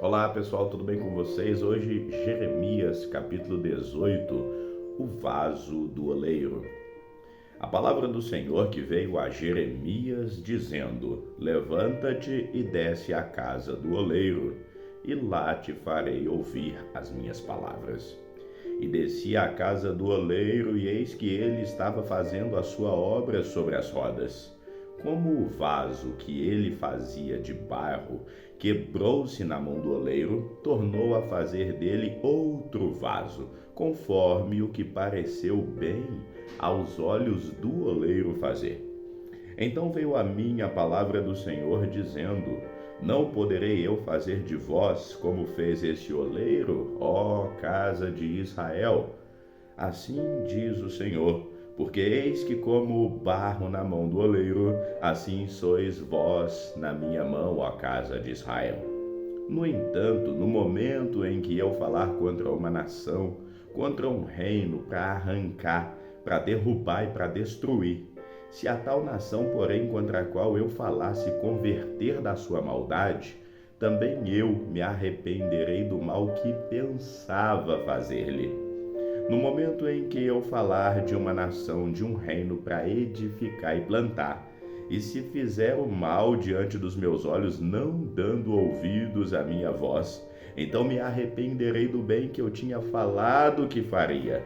Olá pessoal, tudo bem com vocês? Hoje, Jeremias, capítulo 18, o vaso do oleiro. A palavra do Senhor que veio a Jeremias dizendo: Levanta-te e desce à casa do oleiro, e lá te farei ouvir as minhas palavras. E desci à casa do oleiro, e eis que ele estava fazendo a sua obra sobre as rodas. Como o vaso que ele fazia de barro quebrou-se na mão do oleiro, tornou a fazer dele outro vaso, conforme o que pareceu bem aos olhos do oleiro fazer. Então veio a mim a palavra do Senhor, dizendo: Não poderei eu fazer de vós como fez esse oleiro, ó casa de Israel? Assim diz o Senhor: porque eis que como o barro na mão do oleiro, assim sois vós na minha mão, ó casa de Israel. No entanto, no momento em que eu falar contra uma nação, contra um reino, para arrancar, para derrubar e para destruir, se a tal nação, porém, contra a qual eu falar se converter da sua maldade, também eu me arrependerei do mal que pensava fazer-lhe. No momento em que eu falar de uma nação, de um reino para edificar e plantar, e se fizer o mal diante dos meus olhos, não dando ouvidos à minha voz, então me arrependerei do bem que eu tinha falado que faria.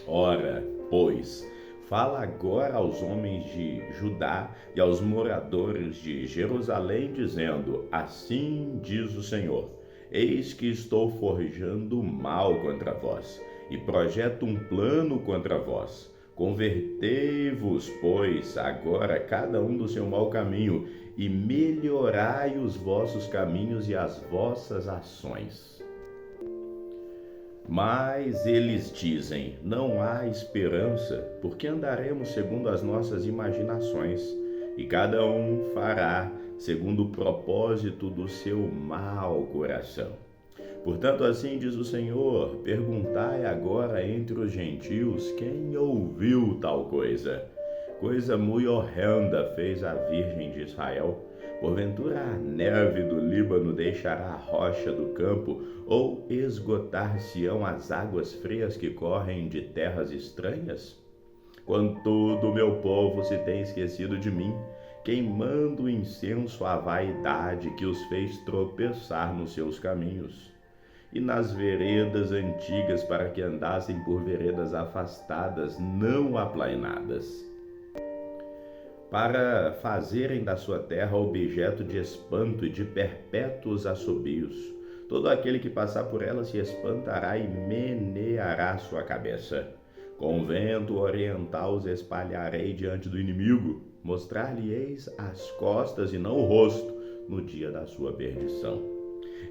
Ora, pois, fala agora aos homens de Judá e aos moradores de Jerusalém, dizendo: Assim diz o Senhor: Eis que estou forjando mal contra vós, e projeto um plano contra vós. Convertei-vos, pois, agora cada um do seu mau caminho, e melhorai os vossos caminhos e as vossas ações. Mas eles dizem: Não há esperança, porque andaremos segundo as nossas imaginações, e cada um fará segundo o propósito do seu mau coração. Portanto, assim diz o Senhor: perguntai agora entre os gentios quem ouviu tal coisa. Coisa muito horrenda fez a Virgem de Israel. Porventura a neve do Líbano deixará a rocha do campo, ou esgotar-se-ão as águas frias que correm de terras estranhas? Contudo, o meu povo se tem esquecido de mim, queimando incenso à vaidade que os fez tropeçar nos seus caminhos, e nas veredas antigas, para que andassem por veredas afastadas, não aplainadas, para fazerem da sua terra objeto de espanto e de perpétuos assobios. Todo aquele que passar por ela se espantará e meneará sua cabeça. Com vento oriental os espalharei diante do inimigo, mostrar-lhe-eis as costas e não o rosto, no dia da sua perdição.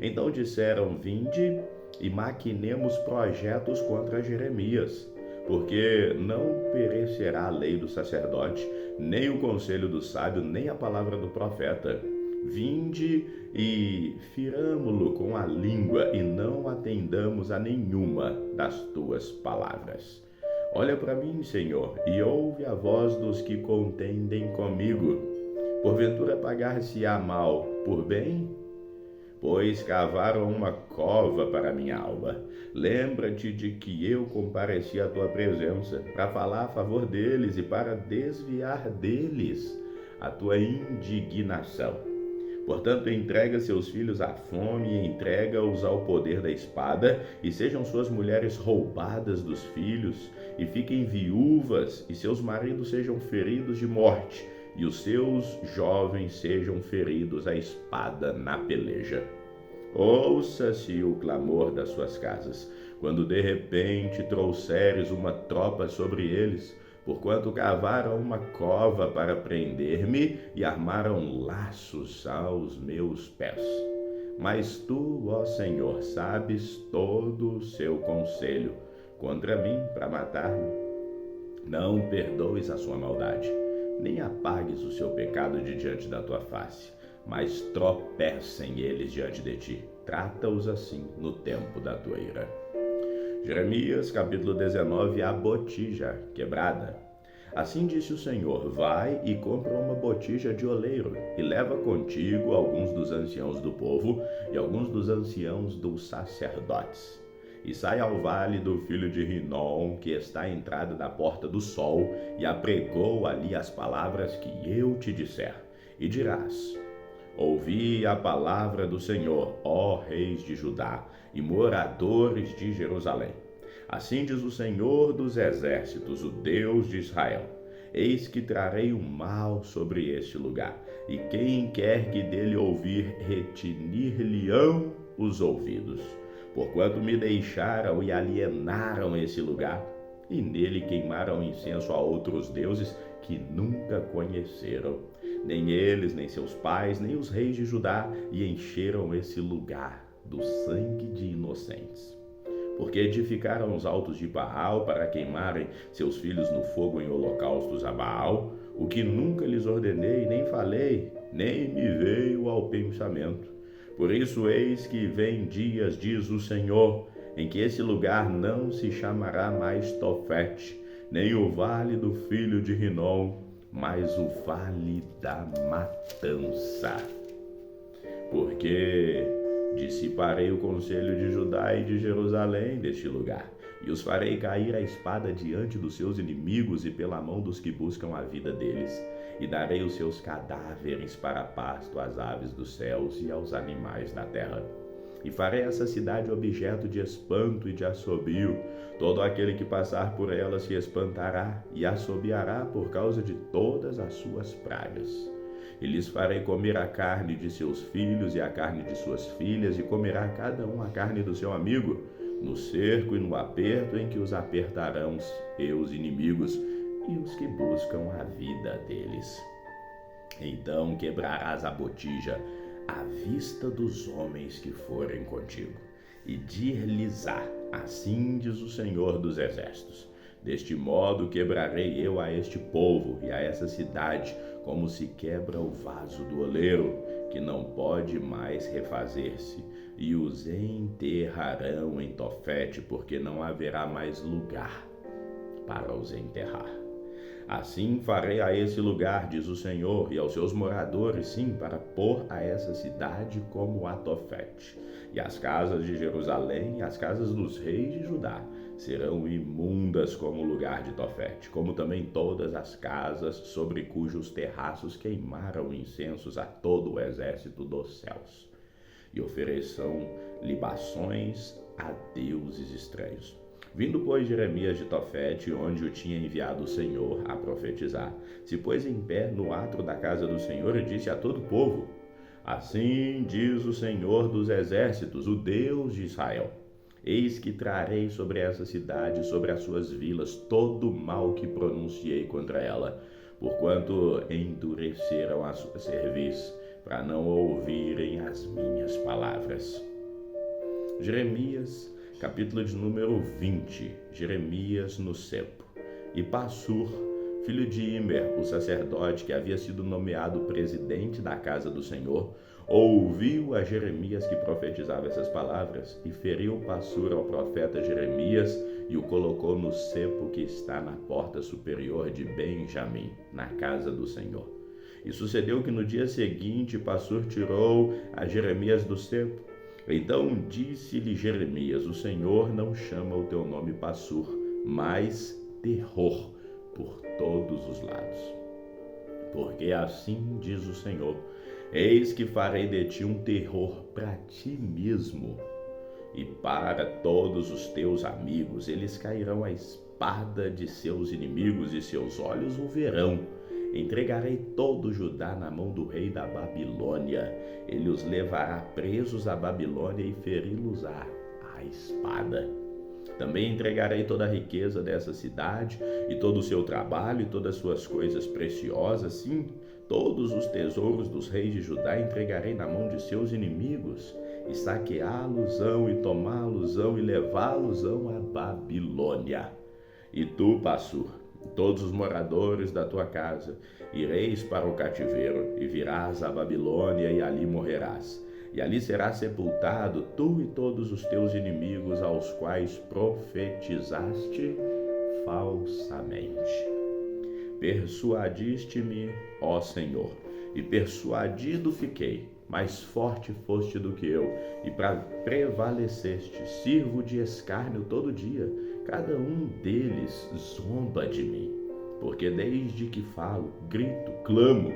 Então disseram: Vinde e maquinemos projetos contra Jeremias, porque não perecerá a lei do sacerdote, nem o conselho do sábio, nem a palavra do profeta. Vinde e firamo-lo com a língua, e não atendamos a nenhuma das tuas palavras. Olha para mim, Senhor, e ouve a voz dos que contendem comigo. Porventura pagar-se-á mal por bem? Pois cavaram uma cova para minha alma. Lembra-te de que eu compareci à tua presença, para falar a favor deles e para desviar deles a tua indignação. Portanto, entrega seus filhos à fome e entrega-os ao poder da espada, e sejam suas mulheres roubadas dos filhos, e fiquem viúvas, e seus maridos sejam feridos de morte, e os seus jovens sejam feridos à espada na peleja. Ouça-se o clamor das suas casas, quando de repente trouxeres uma tropa sobre eles, porquanto cavaram uma cova para prender-me e armaram laços aos meus pés. Mas tu, ó Senhor, sabes todo o seu conselho contra mim para matar-me. Não perdoes a sua maldade, nem apagues o seu pecado de diante da tua face, mas tropecem eles diante de ti. Trata-os assim no tempo da tua ira. Jeremias, capítulo 19, a botija quebrada. Assim disse o Senhor: vai e compra uma botija de oleiro, e leva contigo alguns dos anciãos do povo e alguns dos anciãos dos sacerdotes. E sai ao vale do filho de Rinom, que está à entrada da porta do sol, e apregou ali as palavras que eu te disser. E dirás: ouvi a palavra do Senhor, ó reis de Judá e moradores de Jerusalém. Assim diz o Senhor dos exércitos, o Deus de Israel: eis que trarei o mal sobre este lugar, e quem quer que dele ouvir, retinir-lhe-ão os ouvidos. Porquanto me deixaram e alienaram esse lugar, e nele queimaram incenso a outros deuses que nunca conheceram, nem eles, nem seus pais, nem os reis de Judá, e encheram esse lugar do sangue de inocentes. Porque edificaram os altos de Baal para queimarem seus filhos no fogo em holocaustos a Baal, o que nunca lhes ordenei, nem falei, nem me veio ao pensamento. Por isso eis que vem dias, diz o Senhor, em que esse lugar não se chamará mais Tofete, nem o vale do filho de Rinom, mas o vale da matança. Porque dissiparei o conselho de Judá e de Jerusalém deste lugar, e os farei cair a espada diante dos seus inimigos e pela mão dos que buscam a vida deles, e darei os seus cadáveres para pasto às aves dos céus e aos animais da terra. E farei essa cidade objeto de espanto e de assobio. Todo aquele que passar por ela se espantará e assobiará por causa de todas as suas pragas. E lhes farei comer a carne de seus filhos e a carne de suas filhas, e comerá cada um a carne do seu amigo, no cerco e no aperto em que os apertarão seus inimigos e os que buscam a vida deles. Então quebrarás a botija à vista dos homens que forem contigo, e dir-lhes-á: assim diz o Senhor dos exércitos: deste modo quebrarei eu a este povo e a essa cidade, como se quebra o vaso do oleiro, que não pode mais refazer-se, e os enterrarão em Tofete, porque não haverá mais lugar para os enterrar. Assim farei a esse lugar, diz o Senhor, e aos seus moradores, sim, para pôr a essa cidade como a Tofete. E as casas de Jerusalém e as casas dos reis de Judá serão imundas como o lugar de Tofete, como também todas as casas sobre cujos terraços queimaram incensos a todo o exército dos céus. E ofereçam libações a deuses estranhos. Vindo, pois, Jeremias de Tofete, onde o tinha enviado o Senhor a profetizar, se pôs em pé no átrio da casa do Senhor e disse a todo o povo: assim diz o Senhor dos exércitos, o Deus de Israel: eis que trarei sobre essa cidade, sobre as suas vilas, todo o mal que pronunciei contra ela, porquanto endureceram a sua cerviz, para não ouvirem as minhas palavras. Jeremias, capítulo de número 20, Jeremias no cepo. E Passur, filho de Imer, o sacerdote, que havia sido nomeado presidente da casa do Senhor, ouviu a Jeremias que profetizava essas palavras, e feriu Passur ao profeta Jeremias, e o colocou no cepo que está na porta superior de Benjamim, na casa do Senhor. E sucedeu que no dia seguinte Passur tirou a Jeremias do cepo. Então disse-lhe Jeremias: o Senhor não chama o teu nome Passur, mas terror por todos os lados. Porque assim diz o Senhor: eis que farei de ti um terror para ti mesmo e para todos os teus amigos. Eles cairão à espada de seus inimigos e seus olhos o verão. Entregarei todo Judá na mão do rei da Babilônia. Ele os levará presos à Babilônia e feri-los-á à espada. Também entregarei toda a riqueza dessa cidade e todo o seu trabalho e todas as suas coisas preciosas, sim, todos os tesouros dos reis de Judá entregarei na mão de seus inimigos, e saqueá-los-ão e tomá-los-ão e levá-los-ão à Babilônia. E tu, Passur, todos os moradores da tua casa, ireis para o cativeiro, e virás à Babilônia, e ali morrerás. E ali serás sepultado, tu e todos os teus inimigos, aos quais profetizaste falsamente. Persuadiste-me, ó Senhor, e persuadido fiquei. Mais forte foste do que eu, e prevaleceste. Sirvo de escárnio todo dia, cada um deles zomba de mim. Porque desde que falo, grito, clamo,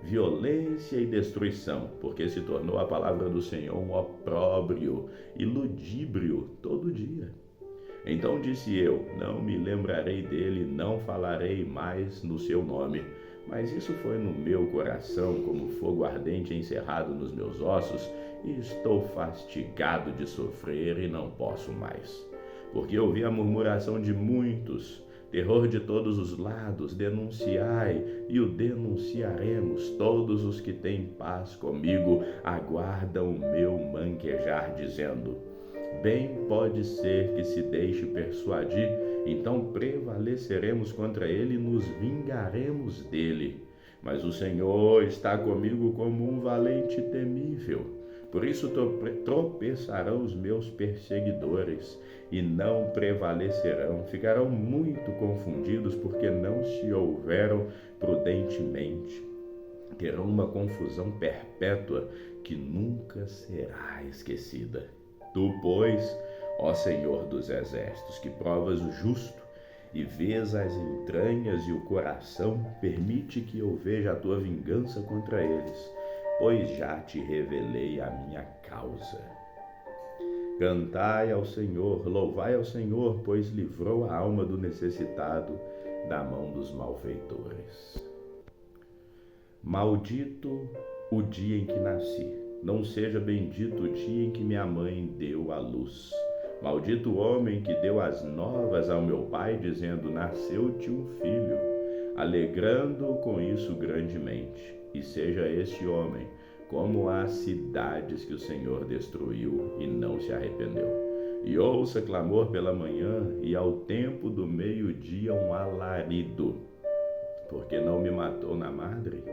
violência e destruição, porque se tornou a palavra do Senhor um opróbrio e ludíbrio todo dia. Então disse eu: não me lembrarei dele, não falarei mais no seu nome. Mas isso foi no meu coração como fogo ardente encerrado nos meus ossos, e estou fastigado de sofrer e não posso mais. Porque ouvi a murmuração de muitos, terror de todos os lados, denunciai, e o denunciaremos. Todos os que têm paz comigo aguardam o meu manquejar, dizendo: bem pode ser que se deixe persuadir, então prevaleceremos contra ele e nos vingaremos dele. Mas o Senhor está comigo como um valente temível. Por isso tropeçarão os meus perseguidores e não prevalecerão. Ficarão muito confundidos porque não se houveram prudentemente. Terão uma confusão perpétua que nunca será esquecida. Tu, pois, ó Senhor dos exércitos, que provas o justo e vês as entranhas e o coração, permite que eu veja a tua vingança contra eles, pois já te revelei a minha causa. Cantai ao Senhor, louvai ao Senhor, pois livrou a alma do necessitado da mão dos malfeitores. Maldito o dia em que nasci. Não seja bendito o dia em que minha mãe deu à luz. Maldito o homem que deu as novas ao meu pai, dizendo: nasceu-te um filho, alegrando com isso grandemente. E seja este homem como as cidades que o Senhor destruiu e não se arrependeu. E ouça clamor pela manhã, e ao tempo do meio-dia um alarido, porque não me matou na madre.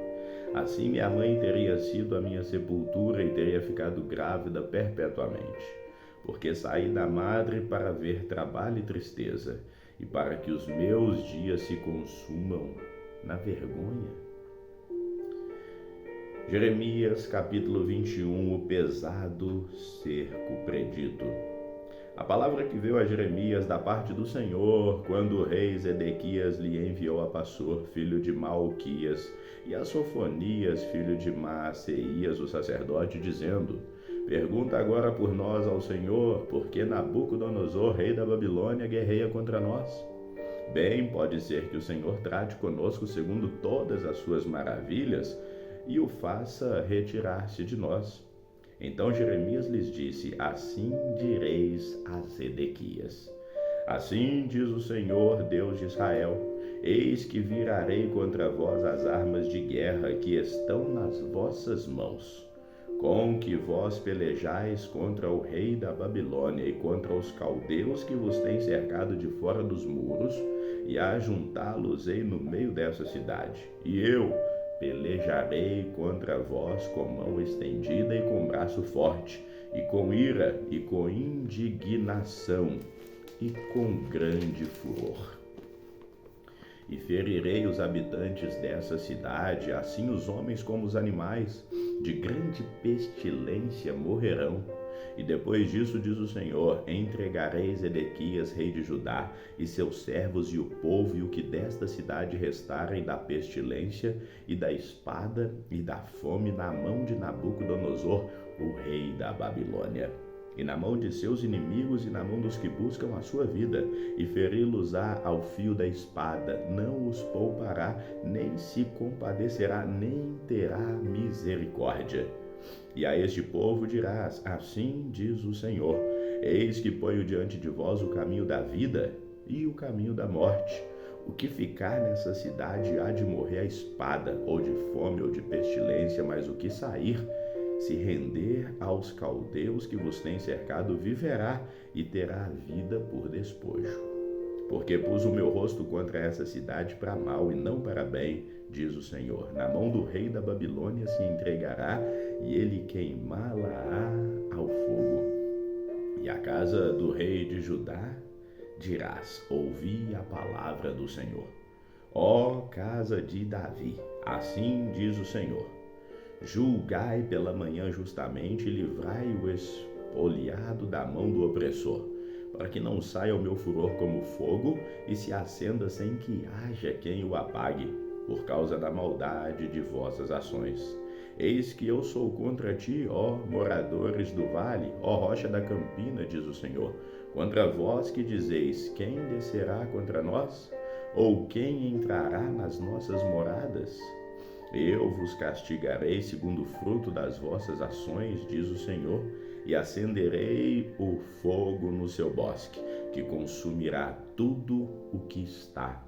Assim minha mãe teria sido a minha sepultura e teria ficado grávida perpetuamente, porque saí da madre para ver trabalho e tristeza, e para que os meus dias se consumam na vergonha. Jeremias capítulo 21, o pesado cerco predito. A palavra que veio a Jeremias da parte do Senhor, quando o rei Zedequias lhe enviou a Passur, filho de Malquias, e a Sofonias, filho de Maaseias, o sacerdote, dizendo: pergunta agora por nós ao Senhor, porque Nabucodonosor, rei da Babilônia, guerreia contra nós. Bem pode ser que o Senhor trate conosco segundo todas as suas maravilhas e o faça retirar-se de nós. Então Jeremias lhes disse: assim direis a Zedequias: assim diz o Senhor, Deus de Israel: eis que virarei contra vós as armas de guerra que estão nas vossas mãos, com que vós pelejais contra o rei da Babilônia e contra os caldeus que vos têm cercado de fora dos muros, e ajuntá-los-ei no meio dessa cidade. E eu pelejarei contra vós com mão estendida e com braço forte, e com ira, e com indignação, e com grande furor. E ferirei os habitantes dessa cidade, assim os homens como os animais, de grande pestilência morrerão. E depois disso, diz o Senhor, entregarei Zedequias, rei de Judá, e seus servos e o povo, e o que desta cidade restarem da pestilência, e da espada, e da fome, na mão de Nabucodonosor, o rei da Babilônia, e na mão de seus inimigos, e na mão dos que buscam a sua vida, e feri-los-á ao fio da espada, não os poupará, nem se compadecerá, nem terá misericórdia. E a este povo dirás: assim diz o Senhor, eis que ponho diante de vós o caminho da vida e o caminho da morte. O que ficar nessa cidade há de morrer à espada, ou de fome, ou de pestilência, mas o que sair, se render aos caldeus que vos têm cercado, viverá e terá a vida por despojo. Porque pus o meu rosto contra essa cidade para mal e não para bem, diz o Senhor. Na mão do rei da Babilônia se entregará, e ele queimá-la-á ao fogo. E a casa do rei de Judá dirás: ouvi a palavra do Senhor. Ó casa de Davi, assim diz o Senhor: julgai pela manhã justamente e livrai o espoliado da mão do opressor, para que não saia o meu furor como fogo e se acenda sem que haja quem o apague, por causa da maldade de vossas ações. Eis que eu sou contra ti, ó moradores do vale, ó rocha da campina, diz o Senhor, contra vós que dizeis: quem descerá contra nós? Ou quem entrará nas nossas moradas? Eu vos castigarei segundo o fruto das vossas ações, diz o Senhor, e acenderei o fogo no seu bosque, que consumirá tudo o que está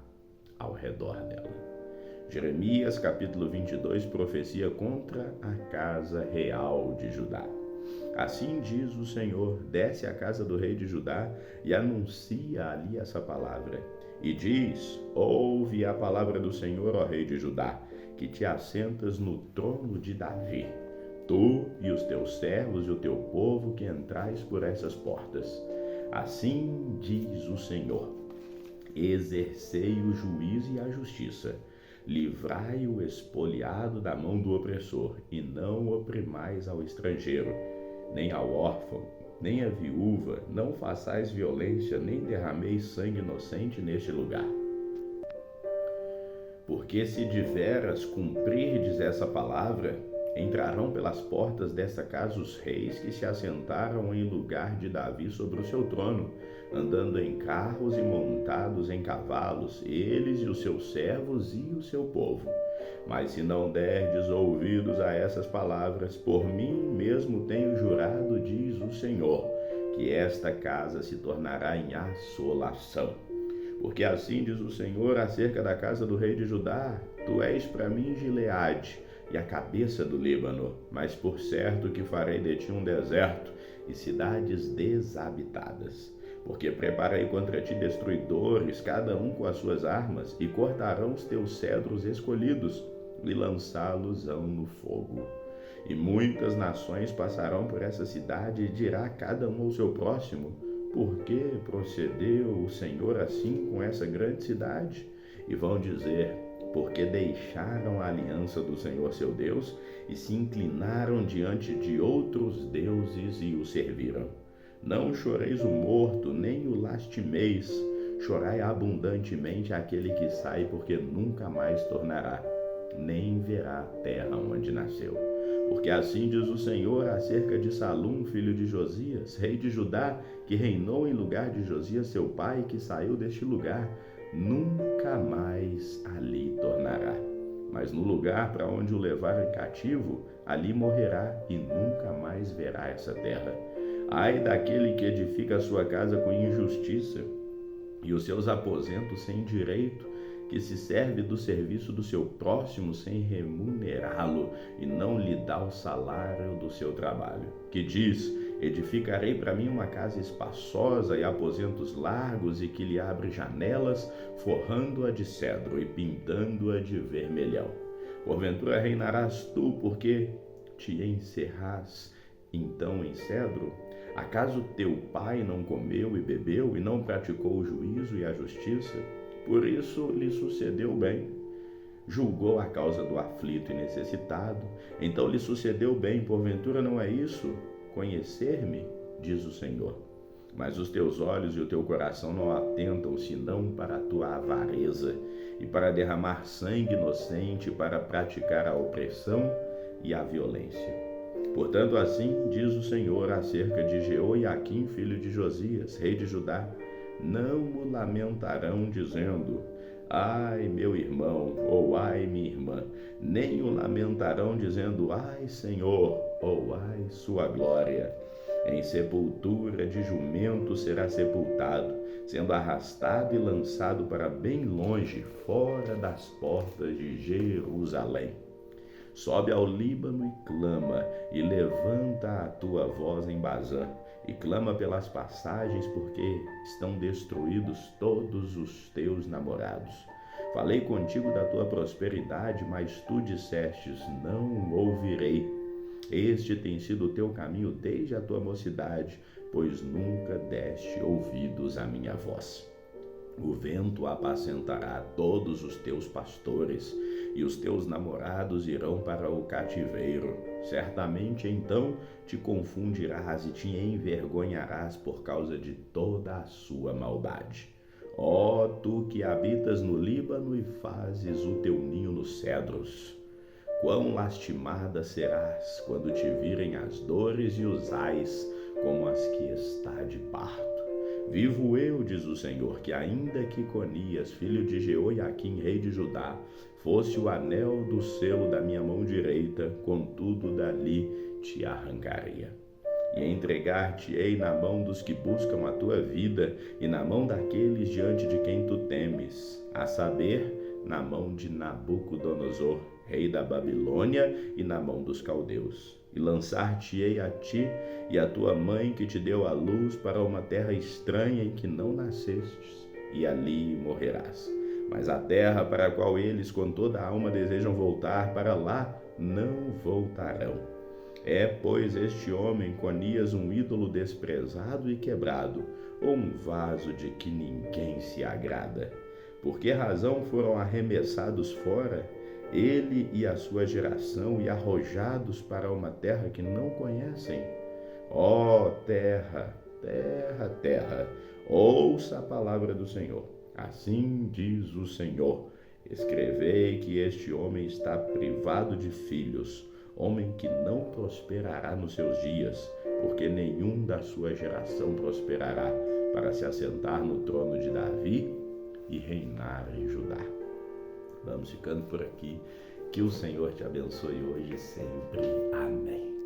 ao redor dela. Jeremias capítulo 22, profecia contra a casa real de Judá. Assim diz o Senhor: desce à casa do rei de Judá e anuncia ali essa palavra. E diz: ouve a palavra do Senhor, ó rei de Judá, que te assentas no trono de Davi, tu e os teus servos e o teu povo que entrais por essas portas. Assim diz o Senhor: exercei o juízo e a justiça, livrai o espoliado da mão do opressor, e não oprimais ao estrangeiro, nem ao órfão, nem à viúva, não façais violência, nem derrameis sangue inocente neste lugar. Porque se de veras cumprirdes essa palavra, entrarão pelas portas desta casa os reis que se assentaram em lugar de Davi sobre o seu trono, andando em carros e montados em cavalos, eles e os seus servos e o seu povo. Mas se não derdes ouvidos a essas palavras, por mim mesmo tenho jurado, diz o Senhor, que esta casa se tornará em assolação. Porque assim diz o Senhor acerca da casa do rei de Judá: tu és para mim Gileade e a cabeça do Líbano, mas por certo que farei de ti um deserto e cidades desabitadas. Porque preparei contra ti destruidores, cada um com as suas armas, e cortarão os teus cedros escolhidos, e lançá-los-ão no fogo. E muitas nações passarão por essa cidade, e dirá cada um ao seu próximo: por que procedeu o Senhor assim com essa grande cidade? E vão dizer: porque deixaram a aliança do Senhor seu Deus e se inclinaram diante de outros deuses e o serviram. Não choreis o morto, nem o lastimeis, chorai abundantemente aquele que sai, porque nunca mais tornará, nem verá a terra onde nasceu. Porque assim diz o Senhor acerca de Salum, filho de Josias, rei de Judá, que reinou em lugar de Josias seu pai, que saiu deste lugar, nunca mais ali tornará. Mas no lugar para onde o levaram cativo, ali morrerá e nunca mais verá essa terra. Ai daquele que edifica a sua casa com injustiça e os seus aposentos sem direito, que se serve do serviço do seu próximo sem remunerá-lo e não lhe dá o salário do seu trabalho. Que diz: edificarei para mim uma casa espaçosa e aposentos largos, e que lhe abre janelas, forrando-a de cedro e pintando-a de vermelhão. Porventura reinarás tu, porque te encerras então em cedro? Acaso teu pai não comeu e bebeu e não praticou o juízo e a justiça? Por isso lhe sucedeu bem. Julgou a causa do aflito e necessitado, então lhe sucedeu bem. Porventura não é isso conhecer-me, diz o Senhor. Mas os teus olhos e o teu coração não atentam senão para a tua avareza e para derramar sangue inocente, para praticar a opressão e a violência. Portanto, assim diz o Senhor acerca de Jeoiaquim, filho de Josias, rei de Judá: não o lamentarão dizendo: ai, meu irmão, ou ai, minha irmã, nem o lamentarão dizendo: ai, Senhor, ou ai, sua glória. Em sepultura de jumento será sepultado, sendo arrastado e lançado para bem longe, fora das portas de Jerusalém. Sobe ao Líbano e clama, e levanta a tua voz em Bazã, e clama pelas passagens, porque estão destruídos todos os teus namorados. Falei contigo da tua prosperidade, mas tu dissestes: não ouvirei. Este tem sido o teu caminho desde a tua mocidade, pois nunca deste ouvidos à minha voz. O vento apacentará todos os teus pastores, e os teus namorados irão para o cativeiro. Certamente então te confundirás e te envergonharás por causa de toda a sua maldade. Ó tu que habitas no Líbano e fazes o teu ninho nos cedros, quão lastimada serás quando te virem as dores e os ais como as que está de parto. Vivo eu, diz o Senhor, que ainda que Conias, filho de Jeoiaquim, rei de Judá, fosse o anel do selo da minha mão direita, contudo dali te arrancaria. E entregar-te-ei na mão dos que buscam a tua vida, e na mão daqueles diante de quem tu temes, a saber, na mão de Nabucodonosor, rei da Babilônia, e na mão dos caldeus. E lançar-te-ei a ti e a tua mãe que te deu a luz para uma terra estranha em que não nascestes, e ali morrerás. Mas a terra para a qual eles com toda a alma desejam voltar, para lá não voltarão. É, pois, este homem, Conias, um ídolo desprezado e quebrado, ou um vaso de que ninguém se agrada? Por que razão foram arremessados fora, ele e a sua geração, e arrojados para uma terra que não conhecem? Ó terra, terra, terra, ouça a palavra do Senhor. Assim diz o Senhor: escrevei que este homem está privado de filhos, homem que não prosperará nos seus dias, porque nenhum da sua geração prosperará para se assentar no trono de Davi e reinar em Judá. Vamos ficando por aqui. Que o Senhor te abençoe hoje e sempre. Amém.